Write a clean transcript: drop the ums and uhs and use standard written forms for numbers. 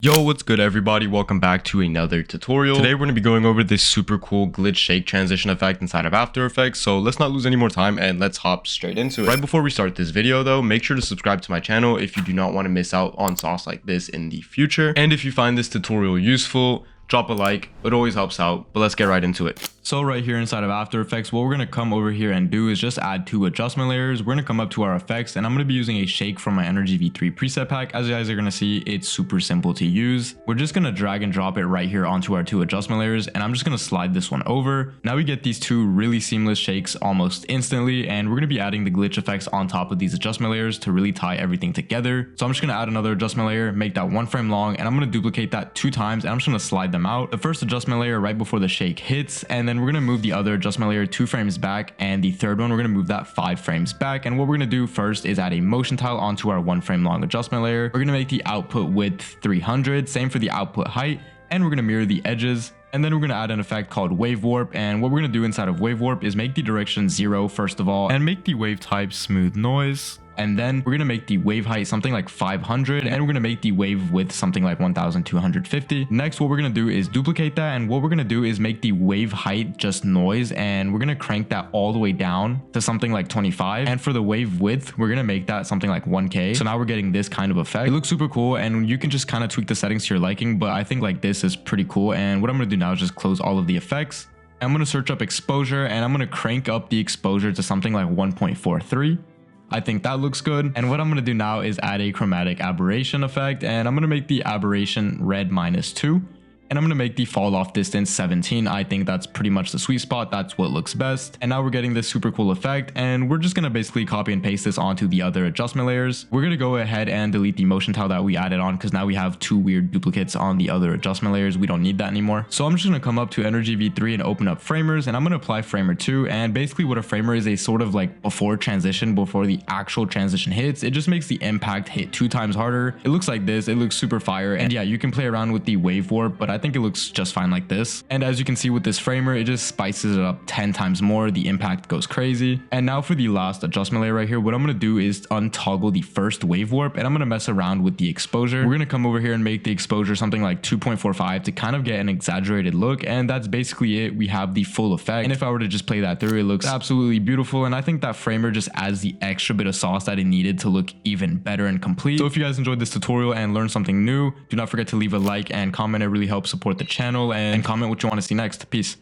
Yo, what's good everybody? Welcome back to another tutorial. Today we're going to be going over this super cool glitch shake transition effect inside of After Effects. So let's not lose any more time and let's hop straight into it. Right before we start this video though, make sure to subscribe to my channel if you do not want to miss out on sauce like this in the future. And if you find this tutorial useful, drop a like. It always helps out, but let's get right into it. So right here inside of After Effects, what we're going to come over here and do is just add two adjustment layers. We're going to come up to our effects and I'm going to be using a shake from my Energy V3 preset pack. As you guys are going to see, it's super simple to use. We're just going to drag and drop it right here onto our two adjustment layers and I'm just going to slide this one over. Now we get these two really seamless shakes almost instantly, and we're going to be adding the glitch effects on top of these adjustment layers to really tie everything together. So I'm just going to add another adjustment layer, make that one frame long, and I'm going to duplicate that 2 times and I'm just going to slide them out. The first adjustment layer right before the shake hits, and then we're going to move the other adjustment layer 2 frames back, and the third one we're going to move that 5 frames back. And what we're going to do first is add a motion tile onto our 1 frame long adjustment layer. We're going to make the output width 300, same for the output height, and we're going to mirror the edges. And then we're going to add an effect called wave warp, and what we're going to do inside of wave warp is make the direction 0 first of all, and make the wave type smooth noise. And then we're going to make the wave height something like 500, and we're going to make the wave width something like 1250. Next, what we're going to do is duplicate that, and what we're going to do is make the wave height just noise, and we're going to crank that all the way down to something like 25. And for the wave width, we're going to make that something like 1K. So now we're getting this kind of effect. It looks super cool, and you can just kind of tweak the settings to your liking, but I think like this is pretty cool. And what I'm going to do now is just close all of the effects. I'm going to search up exposure, and I'm going to crank up the exposure to something like 1.43. I think that looks good. And what I'm going to do now is add a chromatic aberration effect, and I'm going to make the aberration red -2. And I'm going to make the fall off distance 17. I think that's pretty much the sweet spot. That's what looks best. And now we're getting this super cool effect, and we're just going to basically copy and paste this onto the other adjustment layers. We're going to go ahead and delete the motion tile that we added on, because now we have 2 weird duplicates on the other adjustment layers. We don't need that anymore. So I'm just going to come up to Energy V3 and open up framers, and I'm going to apply framer 2. And basically what a framer is a sort of like before transition, before the actual transition hits. It just makes the impact hit 2 times harder. It looks like this. It looks super fire. And yeah, you can play around with the wave warp, but I think it looks just fine like this. And as you can see with this framer, it just spices it up 10 times more. The impact goes crazy. And now for the last adjustment layer right here, what I'm going to do is untoggle the first wave warp, and I'm going to mess around with the exposure. We're going to come over here and make the exposure something like 2.45 to kind of get an exaggerated look. And that's basically it. We have the full effect. And if I were to just play that through, it looks absolutely beautiful. And I think that framer just adds the extra bit of sauce that it needed to look even better and complete. So if you guys enjoyed this tutorial and learned something new, do not forget to leave a like and comment. It really helps support the channel, and comment what you want to see next. Peace.